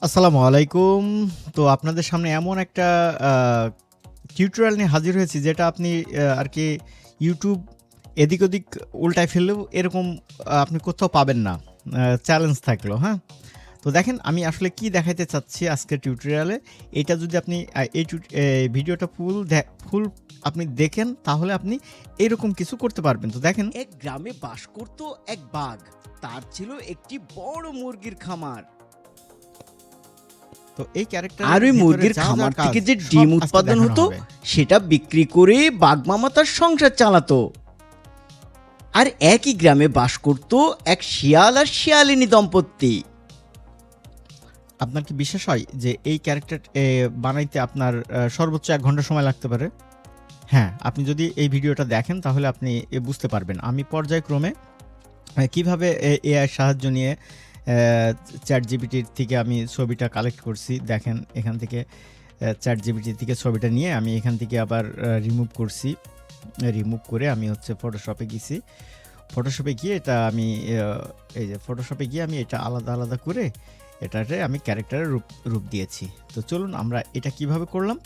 আসসালামু আলাইকুম। তো আপনাদের সামনে এমন একটা আ টিউটোরিয়াল নিয়ে হাজির হয়েছি যেটা আপনি আরকি YouTube এদিক-ওদিক উল্টায় ফেললেও এরকম আপনি কোথাও পাবেন না। চ্যালেঞ্জ থাকলো, হ্যাঁ? তো দেখেন আমি আসলে কি দেখাইতে চাচ্ছি আজকের টিউটোরিয়ালে। এটা যদি আপনি ভিডিওটা ফুল আপনি দেখেন তাহলে আপনি এরকম কিছু করতে পারবেন। তো দেখেন এক গ্রামে বাস করত এক বাঘ। তার ছিল একটি বড় মুরগির খামার। তো এই ক্যারেক্টারের আর ওই ভিতরে মুরগির যা খামার কাজ থেকে যে সব ডিম আজকে উৎপাদন দেখানো হতো হবে। সেটা বিক্রি করে বাঘ মামা তার সংসার চালাতো। আর একই গ্রামে বাস করত এক শিয়াল আর শিয়ালিনী দম্পতি। আপনার কি বিশ্বাস হয় যে এই ক্যারেক্টার বানাইতে আপনার সর্বোচ্চ ১ ঘন্টা সময় লাগতে পারে? হ্যাঁ, আপনি যদি এই ভিডিওটা দেখেন তাহলে আপনি বুঝতে পারবেন। আমি পর্যায়ক্রমে কিভাবে এআই সাহায্য নিয়ে ChatGPT থেকে আমি ছবিটা কালেক্ট করছি। দেখেন এখান থেকে ChatGPT থেকে ছবিটা নিয়ে আমি এখান থেকে আবার রিমুভ করছি। রিমুভ করে আমি হচ্ছে ফটোশপে গেছি। ফটোশপে গিয়ে এটা আমি এই যে ফটোশপে গিয়ে আমি এটা আলাদা করে এটাতে আমি ক্যারেক্টারের রূপ দিয়েছি। তো চলুন আমরা এটা কিভাবে করলাম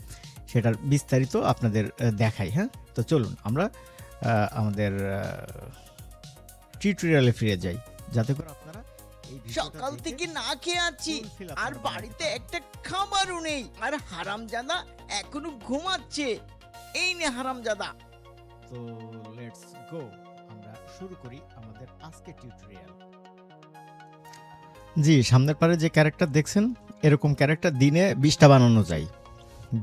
সেটার বিস্তারিত আপনাদের দেখাই, হ্যাঁ? তো চলুন আমরা আমাদের টিউটোরিয়ালে ফিরে যাই যাতে করে আপনারা এই ভিডিওটা সকাল দেখে থেকে না খেয়ে আছি, ফুলফিল আর আপনারা বাড়িতে বানাতে একটা খাবারও নেই, আর হারামজাদা এখনো ঘুমাচ্ছে। এই নে হারামজাদা। তো লেটস গো, আমরা শুরু করি আমাদের আজকের টিউটোরিয়াল। জি, সামনের পারে যে ক্যারেক্টার দেখছেন এরকম ক্যারেক্টার দিনে 20টা বানানো যায়।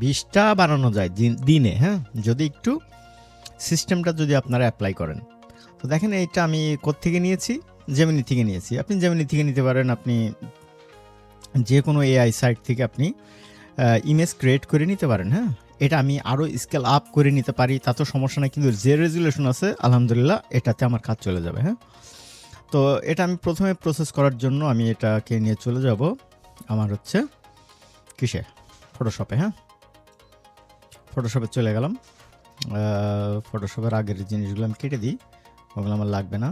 20টা বানানো যায় দিনে, হ্যাঁ? যদি একটু সিস্টেমটা যদি আপনারা অ্যাপ্লাই করেন। তো দেখেন এইটা আমি কোত্থেকে নিয়েছি? জেমিনি থেকে নিয়েছি। আপনি জেমিনি থেকে নিতে পারেন, আপনি যে কোনো এআই সাইট থেকে আপনি ইমেজ ক্রিয়েট করে নিতে পারেন, হ্যাঁ? এটা আমি আরও স্কেল আপ করে নিতে পারি, তাতেও সমস্যা নাই। কিন্তু যে রেজুলেশন আছে আলহামদুলিল্লাহ এটাতে আমার কাজ চলে যাবে, হ্যাঁ? তো এটা আমি প্রথমে প্রসেস করার জন্য আমি এটাকে নিয়ে চলে যাব আমার হচ্ছে কিসে? ফটোশপে, হ্যাঁ? ফটোশপে চলে গেলাম। ফটোশপের আগের জিনিসগুলো আমি কেটে দিই, ওগুলো আমার লাগবে না।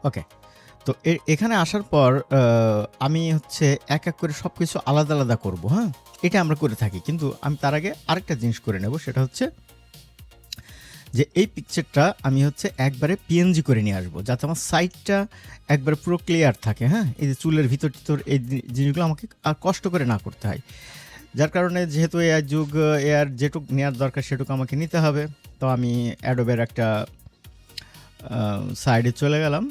ওকে, তো এখানে আসার পর আমি হচ্ছে এক করে সব কিছু আলাদা করব, হ্যাঁ? এটা আমরা করে থাকি, কিন্তু আমি তার আগে আরেকটা জিনিস করে নেব। সেটা হচ্ছে যে এই পিকচারটা আমি হচ্ছে একবারে পিএনজি করে নিয়ে আসবো যাতে আমার সাইডটা একবারে পুরো ক্লিয়ার থাকে, হ্যাঁ? এই যে চুলের ভিতর এই জিনিসগুলো আমাকে আর কষ্ট করে না করতে হয়। যার কারণে যেহেতু এআই যুগ, এআর যেটুক নেওয়ার দরকার সেটুকু আমাকে নিতে হবে। তো আমি অ্যাডোবের একটা সাইডে চলে গেলাম।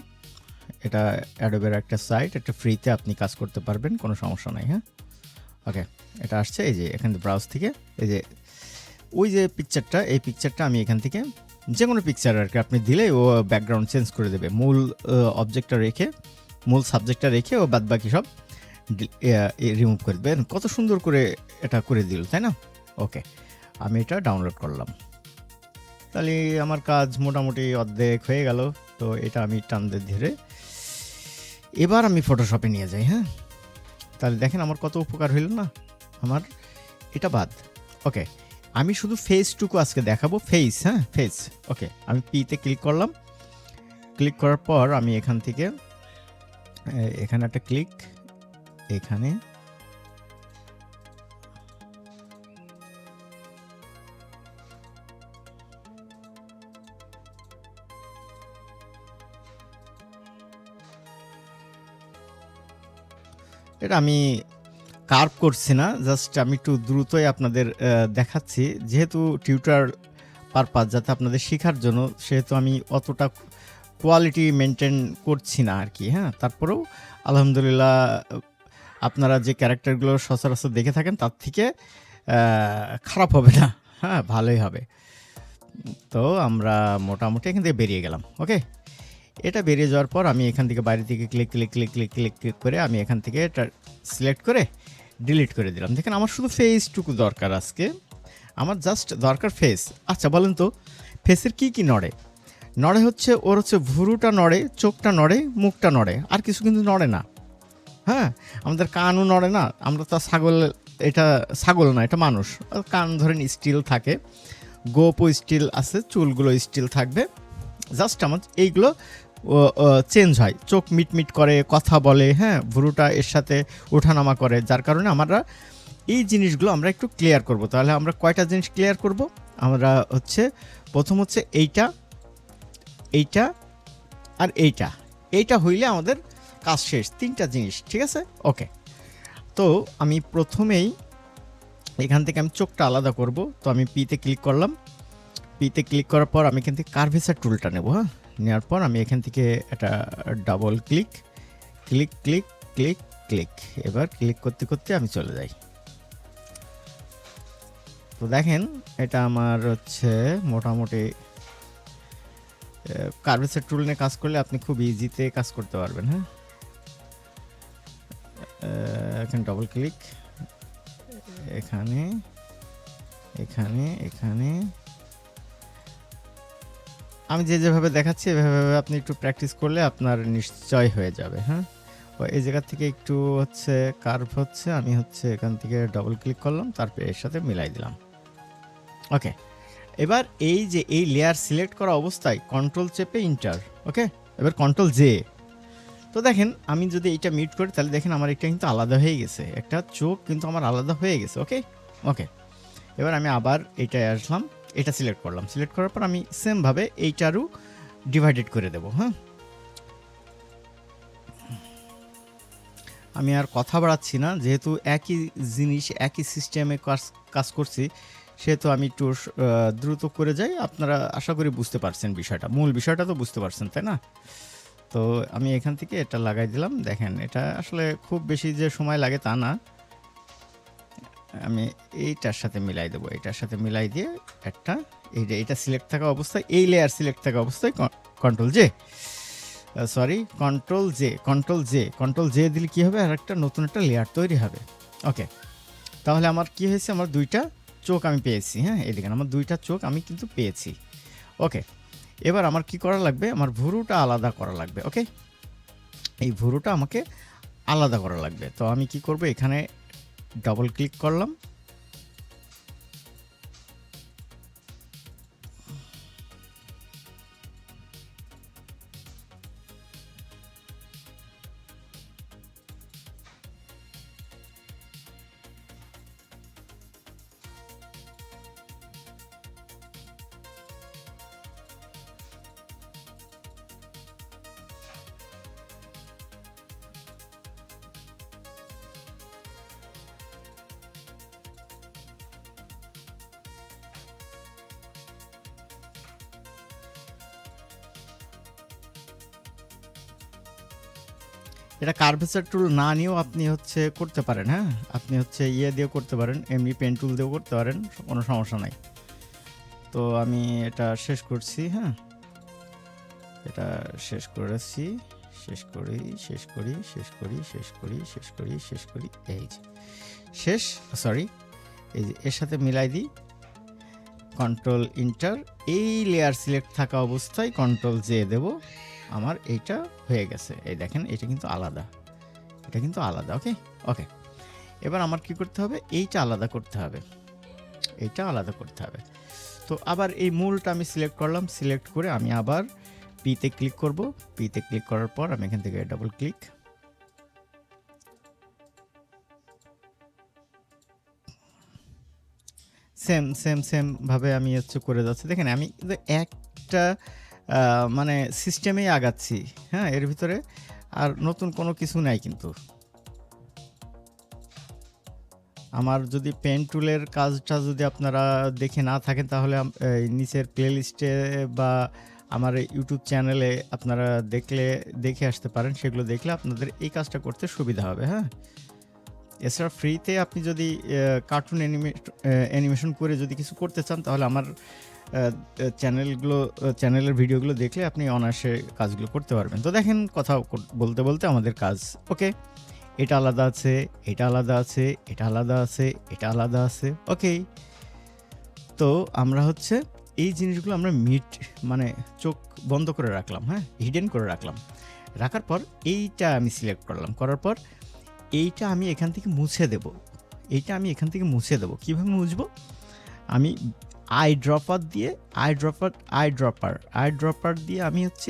এটা অ্যাডোবের একটা সাইট, একটা ফ্রিতে আপনি কাজ করতে পারবেন, কোনো সমস্যা নাই, হ্যাঁ? ওকে, এটা আসছে এই যে এখান থেকে ব্রাউজ থেকে, এই যে ওই যে পিকচারটা, এই পিকচারটা আমি এখান থেকে যে কোনো পিকচার আর কি আপনি দিলেই ও ব্যাকগ্রাউন্ড চেঞ্জ করে দেবে। মূল অবজেক্টটা রেখে, মূল সাবজেক্টটা রেখে ও বাদবাকি সব রিমুভ করে দেবেন। কত সুন্দর করে এটা করে দিল, তাই না? ওকে, আমি এটা ডাউনলোড করলাম। তাহলে আমার কাজ মোটামুটি অর্ধেক হয়ে গেল। তো এটা আমি টানতে ধরে এবার আমি ফটোশপে নিয়ে যাই, হ্যাঁ? তাহলে দেখেন আমার কত উপকার হইল না আমার? এটা বাদ। ওকে, আমি শুধু ফেসটুকু আজকে দেখাবো, ফেস, হ্যাঁ? ফেস। ওকে, আমি পিতে ক্লিক করলাম। ক্লিক করার পর আমি এখান থেকে এখানে একটা ক্লিক, এখানে এটা আমি কার্ভ করছি না, জাস্ট আমি একটু দ্রুতই আপনাদের দেখাচ্ছি। যেহেতু টিউটার পারপাস যাতে আপনাদের শেখার জন্য, সেহেতু আমি অতটা কোয়ালিটি মেনটেন করছি না আর কি, হ্যাঁ? তারপরেও আলহামদুলিল্লাহ আপনারা যে ক্যারেক্টারগুলো সচরাচর দেখে থাকেন তার থেকে খারাপ হবে না, হ্যাঁ? ভালোই হবে। তো আমরা মোটামুটি এখান থেকে বেরিয়ে গেলাম। ওকে, এটা বেরিয়ে যাওয়ার পর আমি এখান থেকে বাইরে থেকে ক্লিক করে আমি এখান থেকে এটা সিলেক্ট করে ডিলিট করে দিলাম। দেখেন আমার শুধু ফেসটুকু দরকার আজকে, আমার জাস্ট দরকার ফেস। আচ্ছা বলেন তো, ফেসের কি নড়ে? নড়ে হচ্ছে ওর হচ্ছে ভুরুটা নড়ে, চোখটা নড়ে, মুখটা নড়ে, আর কিছু কিন্তু নড়ে না, হ্যাঁ? আমাদের কানও নড়ে না, আমরা তো ছাগল, এটা ছাগল না, এটা মানুষ। কান ধরেন স্টিল থাকে, গোপও স্টিল আছে, চুলগুলো স্টিল থাকবে, জাস্ট আমার এইগুলো চেঞ্জ হয়, চোখ মিটমিট করে, কথা বলে, হ্যাঁ, ভুরুটা এর সাথে ওঠানামা করে, যার কারণে আমরা এই জিনিসগুলো আমরা একটু ক্লিয়ার করব। তাহলে আমরা কয়টা জিনিস ক্লিয়ার করব? আমরা হচ্ছে প্রথম হচ্ছে এইটা, এইটা আর এইটা হইলে আমাদের কাজ শেষ, 3টা জিনিস, ঠিক আছে? ওকে, তো আমি প্রথমেই এখান থেকে আমি চোখটা আলাদা করব। তো আমি পিতে ক্লিক করলাম, পিতে ক্লিক করার পর আমি এখান থেকে কার্ভেচার টুলটা নেব। হ্যাঁ, নেওয়ার পর আমি এখান থেকে একটা double click, click click click click, এবার ক্লিক করতে করতে আমি চলে যাই। তো দেখেন এটা আমার হচ্ছে মোটামুটি কার্ভেচার টুল নিয়ে কাজ করলে আপনি খুব ইজিতে কাজ করতে পারবেন। হ্যাঁ, এখানে ডাবল ক্লিক, এখানে এখানে এখানে আমি যেভাবে দেখাচ্ছি এভাবে আপনি একটু প্র্যাকটিস করলে আপনার নিশ্চয় হয়ে যাবে। হ্যাঁ, এই জায়গা থেকে একটু হচ্ছে কার্ভ হচ্ছে, আমি হচ্ছে এখান থেকে ডাবল ক্লিক করলাম, তারপর এর সাথে মিলাই দিলাম। ওকে, এবার এই যে এই লেয়ার সিলেক্ট করা অবস্থায় কন্ট্রোল চেপে ইন্টার, ওকে, এবার কন্ট্রোল জে। তো দেখেন আমি যদি এইটা মিউট করি তাহলে দেখেন আমার এটা কিন্তু আলাদা হয়ে গেছে, একটা চোখ কিন্তু আমার আলাদা হয়ে গেছে। ওকে ওকে, এবার আমি আবার এইটায় আসলাম, এটা সিলেক্ট করলাম, সিলেক্ট করার পর আমি সেমভাবে এইটারও ডিভাইডেড করে দেব। হ্যাঁ, আমি আর কথা বাড়াচ্ছি না, যেহেতু একই জিনিস একই সিস্টেমে কাজ করছি, সেহেতু আমি একটু দ্রুত করে যাই। আপনারা আশা করি বুঝতে পারছেন বিষয়টা, মূল বিষয়টা তো বুঝতে পারছেন, তাই না? তো আমি এখান থেকে এটা লাগাই দিলাম। দেখেন এটা আসলে খুব বেশি যে সময় লাগে তা না, আমি এইটার সাথে মিলাই দেবো, এটার সাথে মিলাই দিয়ে একটা এইটা সিলেক্ট থাকা অবস্থায়, এই লেয়ার সিলেক্ট থাকা অবস্থায় control J, sorry control J দিলে কী হবে, আর একটা নতুন একটা লেয়ার তৈরি হবে। ওকে, তাহলে আমার কি হয়েছে, আমার 2টা চোখ আমি পেয়েছি। হ্যাঁ, এদিকে আমার 2টা চোখ আমি কিন্তু পেয়েছি। ওকে, এবার আমার কি করা লাগবে, আমার ভুরুটা আলাদা করা লাগবে। ওকে, এই ভুরুটা আমাকে আলাদা করা লাগবে। তো আমি কি করব, এখানে ডাবল ক্লিক করলাম, এটা কার্ভেচার টুল না নিয়েও আপনি হচ্ছে করতে পারেন। হ্যাঁ, আপনি হচ্ছে দিয়েও করতে পারেন, এমনি পেন টুল দিয়েও করতে পারেন, কোনো সমস্যা নাই। তো আমি এটা শেষ করছি। হ্যাঁ, এটা শেষ করেছি, শেষ করি এই যে শেষ, সরি এই যে এর সাথে মিলাই দিই, কন্ট্রোল ইন্টার, এই লেয়ার সিলেক্ট থাকা অবস্থায় কন্ট্রোল জে দেব, আমার এইটা হয়ে গেছে। এই দেখেন এটা কিন্তু আলাদা, এটা কিন্তু আলাদা। ওকে ওকে, এবার আমার কি করতে হবে, এইটা আলাদা করতে হবে, এইটা আলাদা করতে হবে। তো আবার এই মূলটা আমি সিলেক্ট করলাম, সিলেক্ট করে আমি আবার পিতে ক্লিক করব, পিতে ক্লিক করার পর আমি এখান থেকে ডাবল ক্লিক, সেম ভাবে আমি হচ্ছে করে যাচ্ছি। দেখেন আমি কিন্তু একটা মানে সিস্টেমেই আগাচ্ছি। হ্যাঁ, এর ভিতরে আর নতুন কোনো কিছু নাই কিন্তু। আমার যদি পেন টুলের কাজটা যদি আপনারা দেখে না থাকেন তাহলে নিচের প্লেলিস্টে বা আমার ইউটিউব চ্যানেলে আপনারা দেখে আসতে পারেন, সেগুলো দেখলে আপনাদের এই কাজটা করতে সুবিধা হবে। হ্যাঁ, এছাড়া ফ্রিতে আপনি যদি কার্টুন অ্যানিমেশন করে যদি কিছু করতে চান তাহলে আমার চ্যানেলের ভিডিওগুলো দেখলে আপনি অনায়াসে কাজগুলো করতে পারবেন। তো দেখেন কথা বলতে বলতে আমাদের কাজ ওকে, এটা আলাদা আছে, এটা আলাদা আছে, এটা আলাদা আছে, এটা আলাদা আছে। ওকে, তো আমরা হচ্ছে এই জিনিসগুলো আমরা মানে চোখ বন্ধ করে রাখলাম। হ্যাঁ, হিডেন করে রাখলাম, রাখার পর এইটা আমি সিলেক্ট করলাম, করার পর এইটা আমি এখান থেকে মুছে দেব, এইটা আমি এখান থেকে মুছে দেব। কীভাবে মুছবো, আমি আই ড্রপার দিয়ে আমি হচ্ছে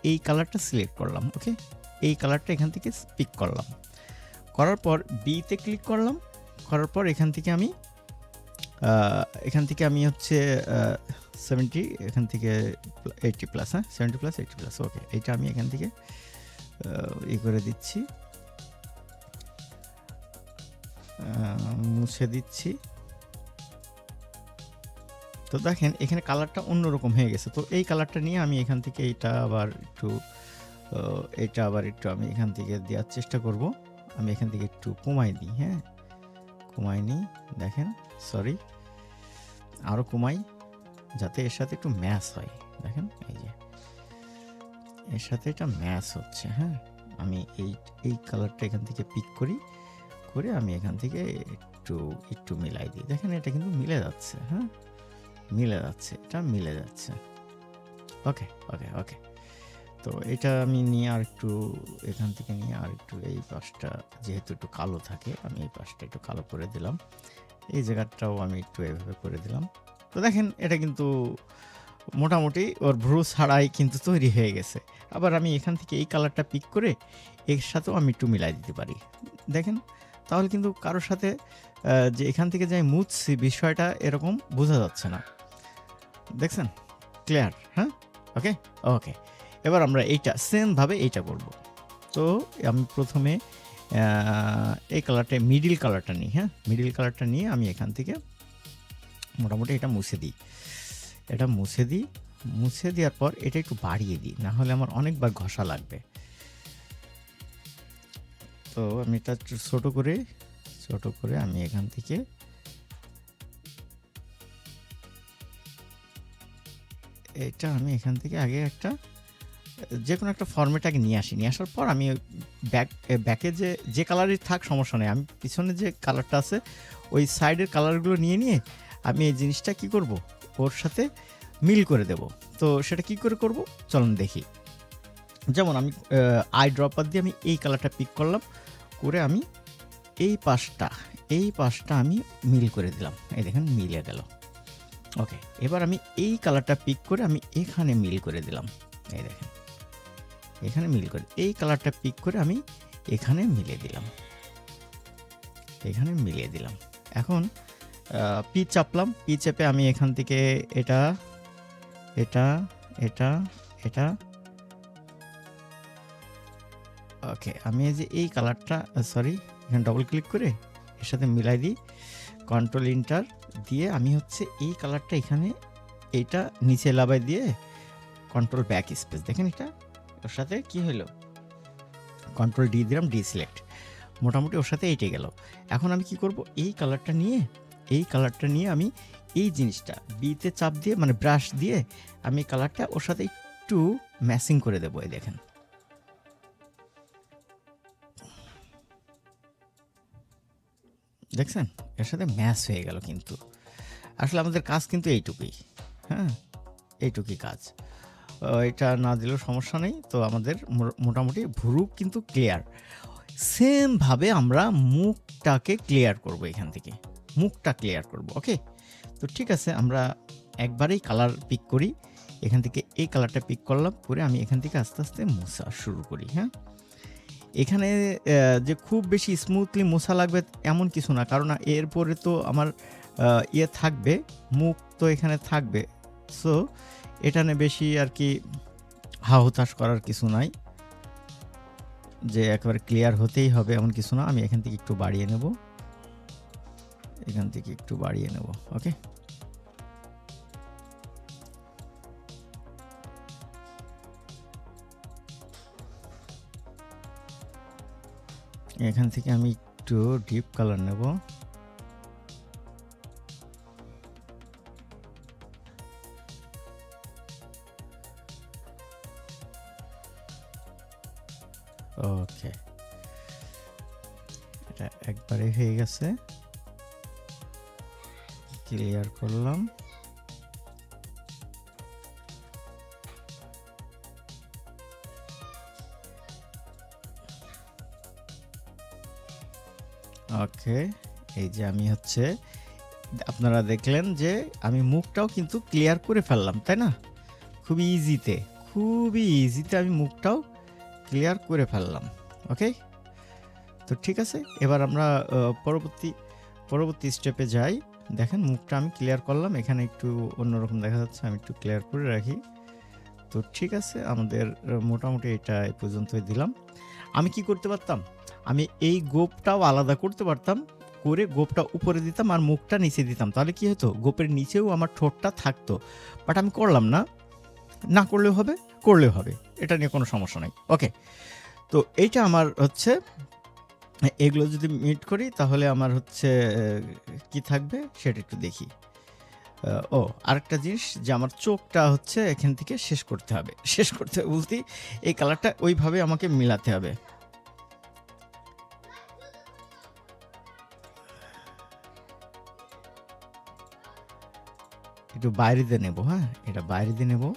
এই কালারটা সিলেক্ট করলাম। ওকে, এই কালারটা এখান থেকে পিক করলাম, করার পর বিতে ক্লিক করলাম, করার পর এখান থেকে আমি হচ্ছে 70, এখান থেকে 80 প্লাস, হ্যাঁ 70 প্লাস 80 প্লাস। ওকে, এইটা আমি এখান থেকে করে দিচ্ছি, মুছে দিচ্ছি। তো দেখেন এখানে কালারটা অন্যরকম হয়ে গেছে। তো এই কালারটা নিয়ে আমি এখান থেকে এইটা আবার একটু আমি এখান থেকে দেওয়ার চেষ্টা করব। আমি এখান থেকে একটু কমাই দিই, হ্যাঁ কমাই নিই, দেখেন সরি আরও কমাই যাতে এর সাথে একটু ম্যাচ হয়। দেখেন এই যে এর সাথে এটা ম্যাচ হচ্ছে, হ্যাঁ আমি এই কালারটা এখান থেকে পিক করে আমি এখান থেকে একটু মিলাই দিই। দেখেন এটা কিন্তু মিলে যাচ্ছে, হ্যাঁ মিলে যাচ্ছে, এটা মিলে যাচ্ছে। ওকে ওকে ওকে, তো এটা আমি নিয়ে আর একটু এখান থেকে নিয়ে আর একটু এই পাশটা যেহেতু একটু কালো থাকে, আমি এই পাশটা একটু কালো করে দিলাম, এই জায়গাটাও আমি একটু এভাবে করে দিলাম। তো দেখেন এটা কিন্তু মোটামুটি ওর ভ্রু ছাড়াই কিন্তু তৈরি হয়ে গেছে। আবার আমি এখান থেকে এই কালারটা পিক করে এর সাথেও আমি একটু মিলাই দিতে পারি। দেখেন তাহলে কিন্তু কারোর সাথে যে এখান থেকে যে মুছছি বিষয়টা এরকম বোঝা যাচ্ছে না। দেখছেন ক্লিয়ার? হ্যাঁ ওকে ওকে, এবার আমরা এইটা সেমভাবে এইটা করব। তো আমি প্রথমে এই কালারটা মিডিল কালারটা নিই, হ্যাঁ মিডিল কালারটা নিয়ে আমি এখান থেকে মোটামুটি এটা মুছে দিই, এটা মুছে দেওয়ার পর এটা একটু বাড়িয়ে দিই, না হলে আমার অনেকবার ঘষা লাগবে। তো আমি এটা ছোট করে আমি এখান থেকে আগে একটা যে কোনো একটা ফর্মেট আগে নিয়ে আসার পর আমি ব্যাকে যে কালারই থাক সমস্যা নেই, আমি পিছনে যে কালারটা আছে ওই সাইডের কালারগুলো নিয়ে আমি এই জিনিসটা কি করব, ওর সাথে মিল করে দেব। তো সেটা কি করে করব চলুন দেখি। যেমন আমি আই ড্রপার দিয়ে আমি এই কালারটা পিক করলাম, করে আমি এই পাশটা আমি মিল করে দিলাম, এই দেখেন মিলে গেল। ওকে, এবার আমি এই কালারটা পিক করে আমি এখানে মিল করে দিলাম, এই দেখেন এখানে মিল করে, এই কালারটা পিক করে আমি এখানে মিলিয়ে দিলাম। এখন পি চাপলাম, পি চেপে আমি এখান থেকে এটা ওকে, আমি এই যে এই কালারটা এখানে ডবল ক্লিক করে এর সাথে মিলাই দিই, কন্ট্রোল ইন্টার দিয়ে আমি হচ্ছে এই কালারটা এখানে এইটা নিচে লাবাই দিয়ে কন্ট্রোল ব্যাক স্পেস, দেখেন এটা ওর সাথে কি হলো, কন্ট্রোল ডি দিলাম, ডি সিলেক্ট, মোটামুটি ওর সাথে এইটাই গেল। এখন আমি কি করব, এই কালারটা নিয়ে আমি এই জিনিসটা বিতে চাপ দিয়ে মানে ব্রাশ দিয়ে আমি কালারটা ওর সাথে একটু ম্যাচিং করে দেবো। এই দেখেন দেখছেন এর সাথে ম্যাচ হয়ে গেল। কিন্তু আসলে আমাদের কাজ কিন্তু এইটুকুই, হ্যাঁ এইটুকুই কাজ, এটা না দিলেও সমস্যা নেই। তো আমাদের মোটামুটি ভ্রু কিন্তু ক্লিয়ার। সেমভাবে আমরা মুখটাকে ক্লিয়ার করব, এখান থেকে মুখটা ক্লিয়ার করব। ওকে, তো ঠিক আছে, আমরা একবারেই কালার পিক করি, এখান থেকে এই কালারটা পিক করলাম, করে আমি এখান থেকে আস্তে আস্তে মোছা শুরু করি। হ্যাঁ, এখানে যে খুব বেশি স্মুথলি মোছা লাগবে এমন কিছু না, কারণ এরপরে তো আমার থাকবে, মুখ তো এখানে থাকবে। সো এটা নিয়ে বেশি আর কি হতাশ করার কিছু নাই, যে একেবারে ক্লিয়ার হতেই হবে এমন কিছু না। আমি এখান থেকে একটু বাড়িয়ে নেব, ওকে, এখান থেকে আমি একটু ডিপ কালার নেব, ওকে, এটা একবারে হয়ে গেছে, ক্লিয়ার করলাম। ওকে, এই যে আমি হচ্ছে আপনারা দেখলেন যে আমি মুখটাও কিন্তু ক্লিয়ার করে ফেললাম, তাই না? খুবই ইজিতে আমি মুখটাও ক্লিয়ার করে ফেললাম। ওকে, তো ঠিক আছে, এবার আমরা পরবর্তী স্টেপে যাই। দেখেন মুখটা আমি ক্লিয়ার করলাম, এখানে একটু অন্যরকম দেখা যাচ্ছে, আমি একটু ক্লিয়ার করে রাখি। তো ঠিক আছে, আমাদের মোটামুটি এটা এই পর্যন্তই দিলাম। আমি কি করতে পারতাম, আমি এই গোপটাও আলাদা করতে পারতাম, করে গোপটা উপরে দিতাম আর মুখটা নিচে দিতাম, তাহলে কি হতো, গোপের নিচেও আমার ঠোঁটটা থাকতো। বাট আমি করলাম না, না করলেও হবে, করলেও হবে, এটা নিয়ে কোনো সমস্যা নাই। ওকে, তো এইটা আমার হচ্ছে, এগুলো যদি মিট করি তাহলে আমার হচ্ছে কি থাকবে সেটা একটু দেখি। ও আরেকটা জিনিস, যে আমার চোখটা হচ্ছে এখান থেকে শেষ করতে হবে বলতে এই কালারটা ওইভাবে আমাকে মিলাতে হবে। একটু বাইরে দিয়ে নেবো, হ্যাঁ, এটা বাইরে দিয়ে নেবো।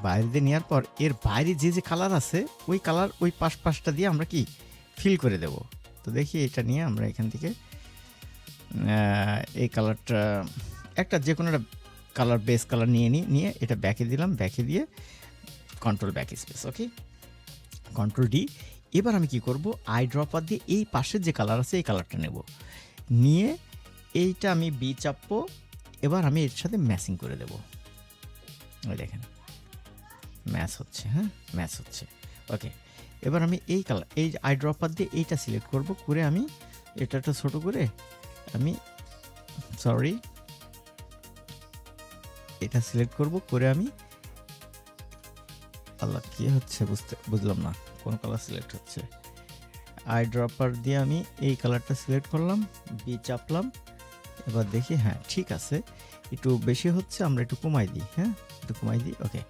বাইরে দিয়ে নেওয়ার পর এর বাইরে যে কালার আছে ওই কালার ওই পাশটা দিয়ে আমরা কি ফিল করে দেব। তো দেখি এটা নিয়ে আমরা এখান থেকে এই কালারটা একটা যে কোনো একটা কালার, বেস কালার নিয়ে এটা ব্যাকে দিলাম, ব্যাকে দিয়ে কন্ট্রোল ব্যাক স্পেস, ওকে, কন্ট্রোল ডি। এবার আমি কি করব, আই ড্রপার দিয়ে এই পাশের যে কালার আছে এই কালারটা নেব, নিয়ে এইটা আমি বি চাপবো। এবার আমি এর সাথে ম্যাচিং করে দেব। ওই দেখেন ম্যাচ হচ্ছে, হ্যাঁ ম্যাচ হচ্ছে। ওকে, এবার আমি এই কালার, এই আই ড্রপার দিয়ে এইটা সিলেক্ট করব, করে আমি এটা একটা ছোটো করে আমি এটা সিলেক্ট করব, করে আমি আল্লাহ কি হচ্ছে বুঝলাম না, কোন কালার সিলেক্ট হচ্ছে। আই ড্রপার দিয়ে আমি এই কালারটা সিলেক্ট করলাম, বি চাপলাম। এবার দেখি, হ্যাঁ ঠিক আছে, একটু বেশি হচ্ছে, আমরা একটু কমাই দিই, হ্যাঁ একটু কমাই দিই। ওকে,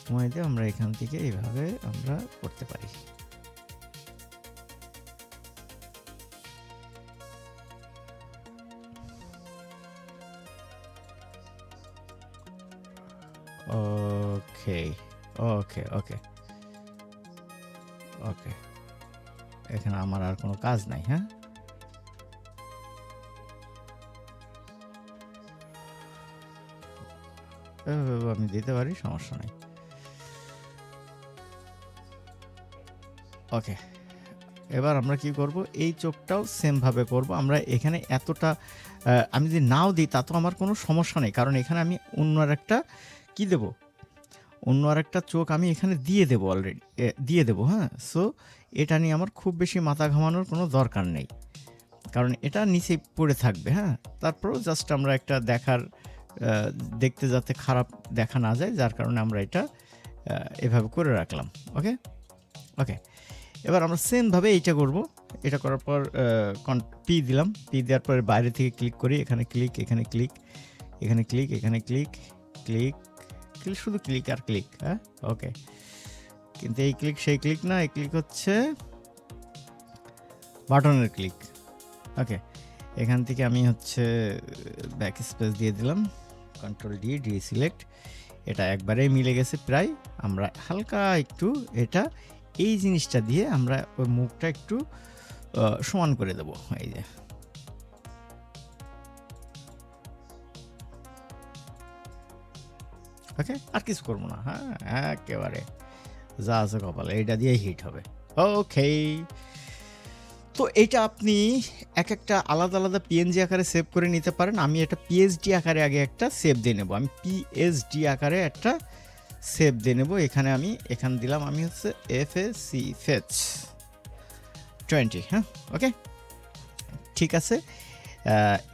কমাই দিয়ে আমরা এখান থেকে এইভাবে আমরা করতে পারি। ওকে ওকে ওকে ওকে, এখানে আমার আর কোনো কাজ নাই, হ্যাঁ আমি দিতে পারি, সমস্যা নাই। ওকে, এবার আমরা কি করব, এই চোখটাও সেম ভাবে করব। আমরা এখানে এতটা আমি যদি নাও দিই তা তো আমার কোনো সমস্যা নেই, কারণ এখানে আমি অন্য আরেকটা কি দেব, অন্য আরেকটা চোখ আমি এখানে দিয়ে দেবো, অলরেডি দিয়ে দেবো, হ্যাঁ। সো এটা নিয়ে আমার খুব বেশি মাথা ঘামানোর কোনো দরকার নেই, কারণ এটা নিচে পড়ে থাকবে, হ্যাঁ। তারপরেও জাস্ট আমরা একটা দেখতে যাতে খারাপ দেখা না যায়, যার কারণে আমরা এটা এভাবে করে রাখলাম। ওকে ওকে, এবার আমরা সেমভাবে এইটা করব। এটা করার পর পি দিলাম, পি দেওয়ার পরে বাইরে থেকে ক্লিক করি, এখানে ক্লিক, এখানে ক্লিক, এখানে ক্লিক, এখানে ক্লিক, ক্লিক ক্লিক, শুধু ক্লিক আর ক্লিক, হ্যাঁ ওকে। কিন্তু এই ক্লিক সেই ক্লিক না, এই ক্লিক হচ্ছে বাটনের ক্লিক। ওকে, এখান থেকে আমি হচ্ছে ব্যাক স্পেস দিয়ে দিলাম, কন্ট্রোল ডি সিলেক্ট। এটা একবারেই মিলে গেছে প্রায়। আমরা হালকা একটু এটা এই জিনিসটা দিয়ে আমরা ওই মুখটা একটু সমান করে দেব, এই যে। ওকে, আর কিছু করবো না, হ্যাঁ একেবারে যা আছে কপালে এইটা দিয়ে হিট হবে। ওকে, তো এইটা আপনি এক একটা আলাদা আলাদা পিএনজি আকারে সেভ করে নিতে পারেন। আমি এটা পিএসডি আকারে আগে একটা সেভ দিয়ে নেব, আমি পিএসডি আকারে একটা সেভ দিয়ে নেব। এখানে দিলাম আমি হচ্ছে ফেচ 20, হ্যাঁ ওকে ঠিক আছে।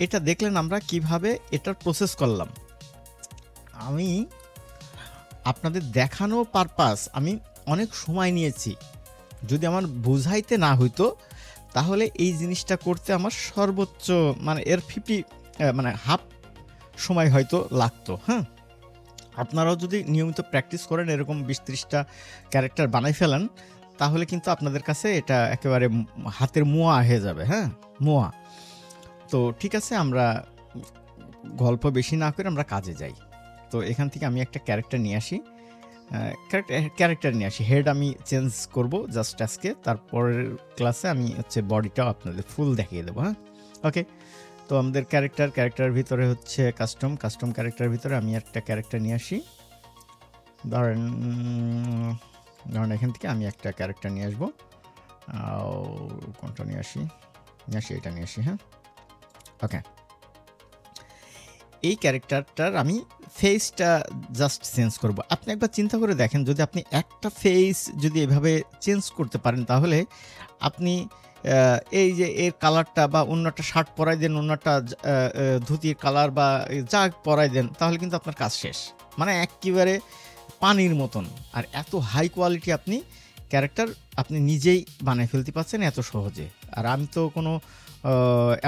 এটা দেখলেন আমরা কিভাবে এটার প্রসেস করলাম। আমি আপনাদের দেখানো পারপাস আমি অনেক সময় নিয়েছি, যদি আমার বুঝাইতে না হইতো তাহলে এই জিনিসটা করতে আমার সর্বোচ্চ এর 50 হাফ সময় হয়তো লাগতো, হ্যাঁ। আপনারাও যদি নিয়মিত প্র্যাকটিস করেন, এরকম 20-30টা ক্যারেক্টার বানাই ফেলেন, তাহলে কিন্তু আপনাদের কাছে এটা একেবারে হাতের মোয়া হয়ে যাবে, হ্যাঁ মোয়া। তো ঠিক আছে, আমরা গল্প বেশি না করে আমরা কাজে যাই। তো এখান থেকে আমি একটা ক্যারেক্টার নিয়ে আসি, হেড আমি চেঞ্জ করব জাস্ট আজকে, তারপরের ক্লাসে আমি হচ্ছে বডিটাও আপনাদের ফুল দেখিয়ে দেবো, হ্যাঁ ওকে। তো আমাদের ক্যারেক্টার ভিতরে হচ্ছে কাস্টম ক্যারেক্টার ভিতরে আমি একটা ক্যারেক্টার নিয়ে আসি। ধরেন এখান থেকে আমি একটা ক্যারেক্টার নিয়ে আসবো। কোনটা নিয়ে আসি এটা নিয়ে আসি। হ্যাঁ, ওকে। এই ক্যারেক্টারটার আমি ফেসটা জাস্ট চেঞ্জ করব। আপনি একবার চিন্তা করে দেখেন, যদি আপনি একটা ফেস যদি এভাবে চেঞ্জ করতে পারেন, তাহলে আপনি এই যে এর কালারটা বা অন্যটা শার্ট পরাই দেন, অন্যটা ধুতির কালার বা যা পরাই দেন, তাহলে কিন্তু আপনার কাজ শেষ। মানে একেবারে পানির মতন। আর এত হাই কোয়ালিটি আপনি ক্যারেক্টার আপনি নিজেই বানিয়ে ফেলতে পারছেন এত সহজে। আর আমি তো কোনো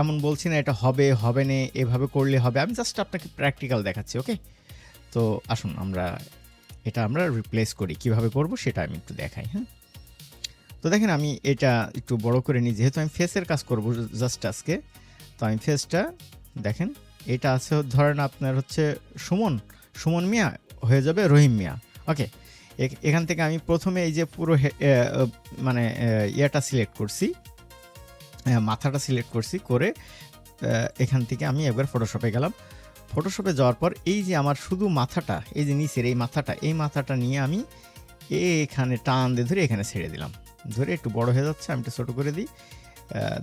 এমন বলছি না এটা হবে না, এভাবে করলে হবে। আমি জাস্ট আপনাকে প্র্যাকটিক্যাল দেখাচ্ছি। ওকে, তো আসুন আমরা রিপ্লেস করি। কিভাবে করব সেটা আমি একটু দেখাই। হ্যাঁ, তো দেখেন আমি এটা একটু বড় করে নিই, যেহেতু আমি ফেসের কাজ করব জাস্ট আজকে। তো আমি ফেসটা দেখেন, এটা আছে ধরেন আপনার হচ্ছে সুমন মিয়া, হয়ে যাবে রহিম মিয়া। ওকে, এখান থেকে আমি প্রথমে এই যে পুরো মানে ইয়েটা সিলেক্ট করছি, মাথাটা সিলেক্ট করছি করে এখান থেকে আমি একবার ফটোশপে গেলাম। ফটোশপে যাওয়ার পর এই যে আমার শুধু মাথাটা, এই যে নিচের এই মাথাটা নিয়ে আমি এখানে টান দিয়ে ধরে এখানে ছেড়ে দিলাম। ধরে একটু বড় হয়ে যাচ্ছে, আমি একটু ছোটো করে দিই।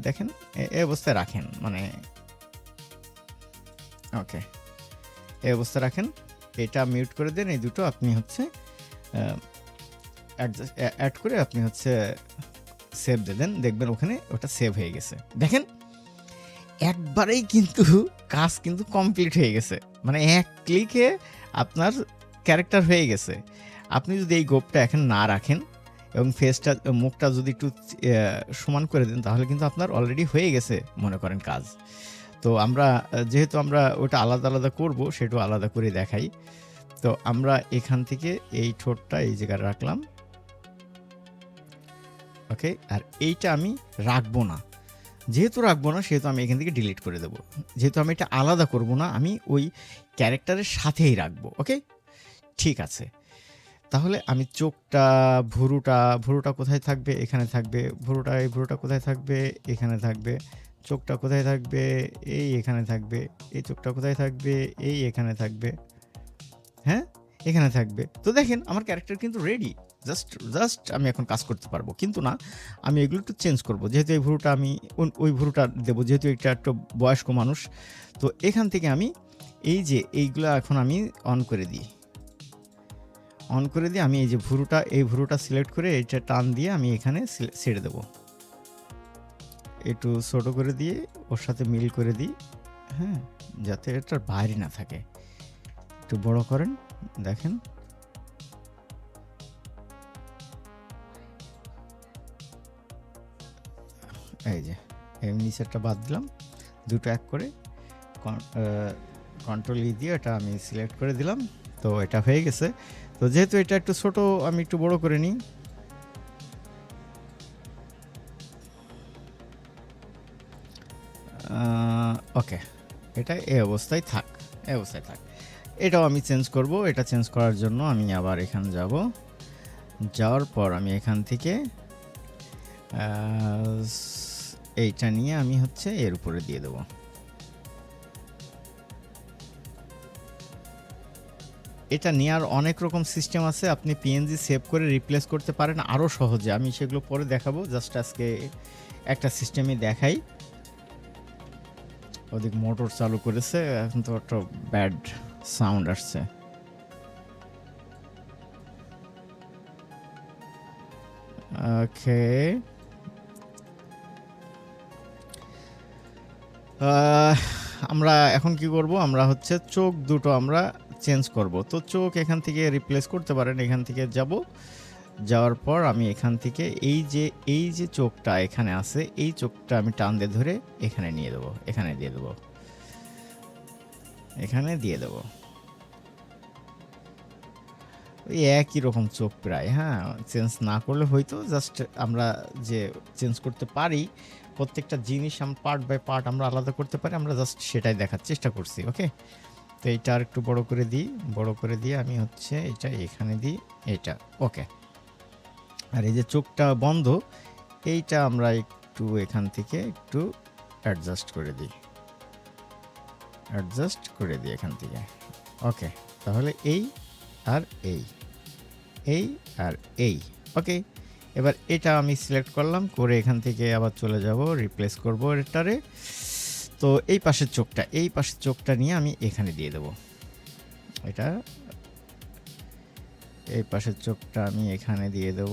দেখেন এই অবস্থায় রাখেন, মানে ওকে, এই অবস্থায় রাখেন। এটা মিউট করে দেন, এই দুটো আপনি হচ্ছে অ্যাড করে আপনি হচ্ছে সেভ দিয়ে দেন। দেখবেন ওখানে ওটা সেভ হয়ে গেছে। দেখেন একবারেই কিন্তু কাজ কিন্তু কমপ্লিট হয়ে গেছে, মানে এক ক্লিকে আপনার ক্যারেক্টার হয়ে গেছে। আপনি যদি এই গোপটা এখন না রাখেন এবং ফেসটা, মুখটা যদি একটু সমান করে দেন, তাহলে কিন্তু আপনার অলরেডি হয়ে গেছে মনে করেন কাজ। তো আমরা যেহেতু আমরা ওটা আলাদা করব, সেটা আলাদা করে দেখাই। তো আমরা এখান থেকে এই ঠোঁটটা এই জায়গায় রাখলাম। ওকে, আর এইটা আমি রাখবো না, সেহেতু আমি এখান থেকে ডিলিট করে দেবো। যেহেতু আমি এটা আলাদা করব না, আমি ওই ক্যারেক্টারের সাথেই রাখবো। ওকে, ঠিক আছে। তাহলে আমি চোখটা, ভুরুটা কোথায় থাকবে? এখানে থাকবে। ভুরুটা কোথায় থাকবে? এখানে থাকবে। চোখটা কোথায় থাকবে? এই এখানে থাকবে। এই চোখটা কোথায় থাকবে? এই এখানে থাকবে। হ্যাঁ, এখানে থাকবে। তো দেখেন আমার ক্যারেক্টার কিন্তু রেডি। জাস্ট আমি এখন কাজ করতে পারবো। কিন্তু না, আমি এগুলো একটু চেঞ্জ করব। যেহেতু এই ভুরুটা আমি ওই ভুরুটা দেবো, যেহেতু এটা একটা বয়স্ক মানুষ। তো এখান থেকে আমি এই যে এইগুলো এখন আমি অন করে দিই। আমি এই যে ভুরুটা সিলেক্ট করে এইটা টান দিয়ে আমি এখানে ছেড়ে দেবো। একটু ছোট করে দিয়ে ওর সাথে মিল করে দিই। হ্যাঁ, যাতে এটার বাইরে না থাকে। একটু বড় করেন, দেখেন। এই যে এই নিচেরটা বাদ দিলাম, দুটো এক করে কন্ট্রোল ই দিয়ে এটা আমি সিলেক্ট করে দিলাম। তো এটা হয়ে গেছে। তো যেহেতু এটা একটু ছোট, আমি একটু বড় করে নিই। ওকে, এটা এই অবস্থায় থাক। এটাও আমি চেঞ্জ করব। এটা চেঞ্জ করার জন্য আমি আবার এখানে যাব। যাওয়ার পর আমি এখান থেকে এইটা নিয়ে আমি হচ্ছে এর উপরে দিয়ে দেবো। এটা নেওয়ার অনেক রকম সিস্টেম আছে। আপনি পিএনজি সেভ করে রিপ্লেস করতে পারেন আরও সহজে। আমি সেগুলো পরে দেখাবো। জাস্ট আজকে একটা সিস্টেমে দেখাই। ওদিক মোটর চালু করেছে, এখন তো একটা ব্যাড সাউন্ড আসছে। ওকে, আমরা এখন কি করব? আমরা হচ্ছে চোখ দুটো আমরা চেঞ্জ করব। তো চোখ এখান থেকে রিপ্লেস করতে পারেন। এখান থেকে যাওয়ার পর আমি এখান থেকে এই যে চোখটা এখানে আছে, এই চোখটা আমি টান দিয়ে ধরে এখানে নিয়ে দেবো। এখানে দিয়ে দেবো। ওই একই রকম চোখ প্রায়। হ্যাঁ, চেঞ্জ না করলে হয়তো জাস্ট আমরা যে চেঞ্জ করতে পারি, প্রত্যেকটা জিনিস আমরা পার্ট বাই পার্ট আমরা আলাদা করতে পারি। আমরা জাস্ট সেটাই দেখার চেষ্টা করছি। ওকে, তো এইটা আর একটু বড় করে দিয়ে আমি হচ্ছে এটা এখানে দিই, এইটা। ওকে, আর এই যে চোখটা বন্ধ, এইটা আমরা একটু এখান থেকে একটু অ্যাডজাস্ট করে দিই। অ্যাডজাস্ট করে দিই এখান থেকে। ওকে, তাহলে এই আর এই আর এই। ওকে, এবার এটা আমি সিলেক্ট করলাম, করে এখান থেকে আবার চলে যাব, রিপ্লেস করব এটারে। তো এই পাশের চোখটা নিয়ে আমি এখানে দিয়ে দেব। এটা এই পাশের চোখটা আমি এখানে দিয়ে দেব।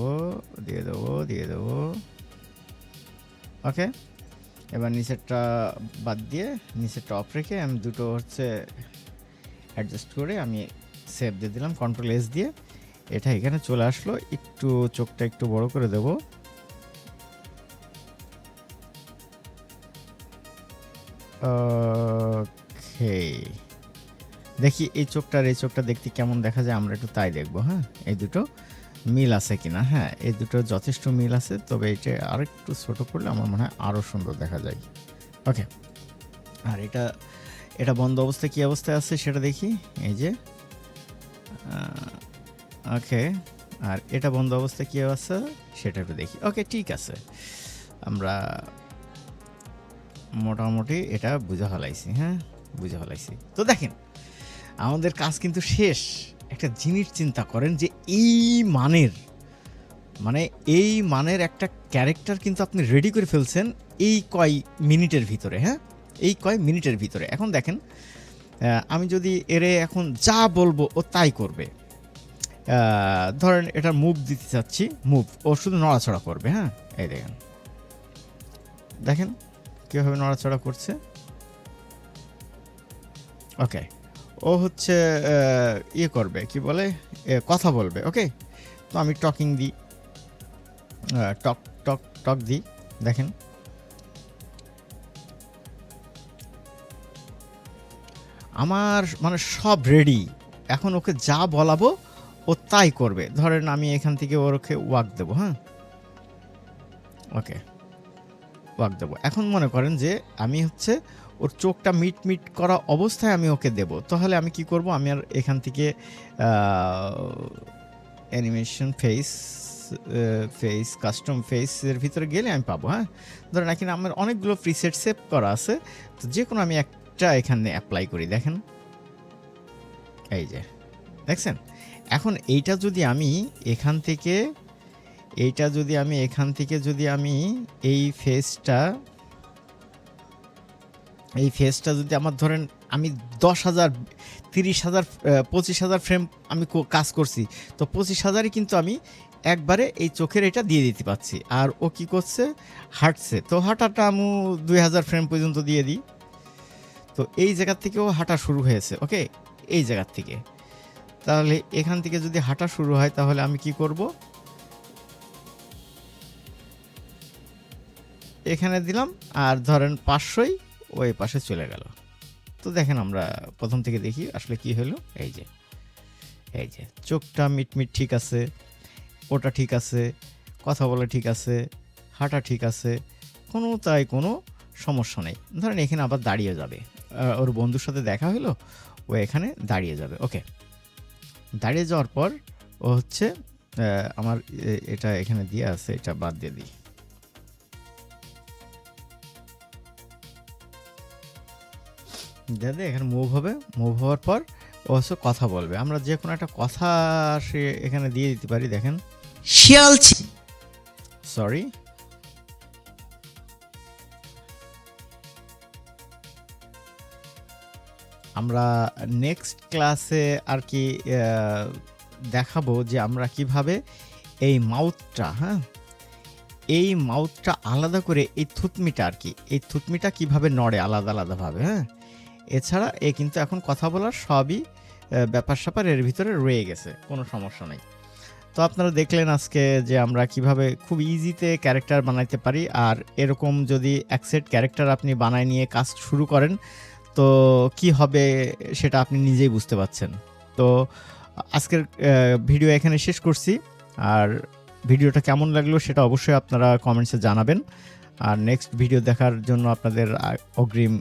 ওকে, এবার নিচেরটা বাদ দিয়ে নিচেরটা অফ রেখে আমি দুটো হচ্ছে অ্যাডজাস্ট করে আমি সেভ দিয়ে দিলাম, কন্ট্রোল এস দিয়ে। এটা এখানে চলে আসলো, একটু চোখটা একটু বড় করে দেব। ওকে, দেখি এই চোখটা দেখতে কেমন দেখা যায়, আমরা একটু তাই দেখবো। হ্যাঁ, এই দুটো মিল আছে কিনা। হ্যাঁ, এই দুটো যথেষ্ট মিল আছে, তবে এটা আর একটু ছোট করলে আমার মনে হয় আরও সুন্দর দেখা যায়। ওকে, আর এটা বন্ধ অবস্থায় কী অবস্থায় আছে সেটা দেখি। এই যে ওকে, আর এটা বন্ধ অবস্থায় কী অবস্থা সেটা একটু দেখি। ওকে, ঠিক আছে, আমরা মোটামুটি এটা বুঝে ফেলাইছি। হ্যাঁ, বুঝে ফেলাইছি। তো দেখেন, আমাদের কাজ কিন্তু শেষ। একটা জিনিস চিন্তা করেন যে এই মানের একটা ক্যারেক্টার কিন্তু আপনি রেডি করে ফেলছেন এই কয় মিনিটের ভিতরে। হ্যাঁ, এই কয় মিনিটের ভিতরে। এখন দেখেন, আমি যদি এরে এখন যা বলবো ও তাই করবে। ধরেন এটা মুভ দিতে চাচ্ছি, ও শুধু নড়াচড়া করবে। হ্যাঁ, এই দেখেন কীভাবে নড়াচড়া করছে। ওকে, ও হচ্ছে ইয়ে করবে, কি বলে, কথা বলবে। ওকে, তো আমি টকিং দিই, টক দিই। দেখেন, আমার মানে সব রেডি। এখন ওকে যা বলাবো ও তাই করবে। ধরেন আমি এখান থেকে ওকে ওয়াক দেবো। হ্যাঁ, ওকে, ওয়াক দেবো। এখন মনে করেন যে আমি হচ্ছে ওর চোখটা মিট করা অবস্থায় আমি ওকে দেব। তাহলে আমি কি করব, আমি আর এখান থেকে অ্যানিমেশন ফেস কাস্টম ফেসের ভিতরে গেলে আমি পাবো। হ্যাঁ, ধরেন এখানে আমার অনেকগুলো প্রিসেট সেভ করা আছে, তো যে কোনো আমি একটা এখানে অ্যাপ্লাই করি। দেখেন, এই যে দেখছেন। এখন এইটা যদি আমি এখান থেকে এই ফেসটা যদি আমার ধরেন আমি 10,000 30,000 25,000 ফ্রেম আমি কাজ করছি, তো 25,000ই কিন্তু আমি একবারে এই চোখের এটা দিয়ে দিতে পারছি। আর ও কি করছে, হাঁটছে, তো হাঁটাটা আমি 2,000 ফ্রেম পর্যন্ত দিয়ে দিই। তো এই জায়গা থেকে ও হাঁটা শুরু হয়েছে। ওকে, এই জায়গার থেকে। তাহলে এখান থেকে যদি হাঁটা শুরু হয় তাহলে আমি কি করব, এখানে দিলাম, আর ধরেন 500ই ওই পাশে চলে গেল। তো দেখেন, আমরা প্রথম থেকে দেখি আসলে কি হলো। এই যে চোখটা মিট ঠিক আছে, ওটা ঠিক আছে, কথা বলা ঠিক আছে, হাঁটা ঠিক আছে, কোনো সমস্যা নেই। ধরেন এখানে আবার দাঁড়িয়ে যাবে, ওর বন্ধুর সাথে দেখা হলো, ও এখানে দাঁড়িয়ে যাবে। ওকে, দাঁড়িয়ে যাওয়ার পর ও হচ্ছে আমার এটা এখানে দিয়ে আছে, এটা বাদ দিয়ে দিই। দাদা এখানে মুভ হওয়ার পর ও হচ্ছে কথা বলবে। আমরা যে কোনো একটা কথা সে এখানে দিয়ে দিতে পারি। দেখেন, শিয়াল সরি, আমরা নেক্সট ক্লাসে আর কি দেখাবো যে আমরা কিভাবে এই মাউথটা আলাদা করে এই থুতমিটা কিভাবে নড়ে আলাদাভাবে। হ্যাঁ, এছাড়া কিন্তু এখন কথা বলার সবই ব্যাপার স্যাপার এর ভিতরে রয়ে গেছে, কোনো সমস্যা নেই। তো আপনারা দেখলেন আজকে যে আমরা কিভাবে খুব ইজিতে ক্যারেক্টার বানাইতে পারি। আর এরকম যদি এক সেট ক্যারেক্টার আপনি বানায় নিয়ে কাজ শুরু করেন তো কি হবে সেটা আপনি নিজেই বুঝতে পারছেন। তো আজকের ভিডিও এখানে শেষ করছি। আর ভিডিওটা কেমন লাগলো সেটা অবশ্যই আপনারা কমেন্টসে জানাবেন। আর নেক্সট ভিডিও দেখার জন্য আপনাদের অগ্রিম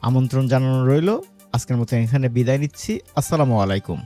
আমন্ত্রণ জানানো রইল। আজকের মতো এখানে বিদায় নিচ্ছি। আসসালামু আলাইকুম।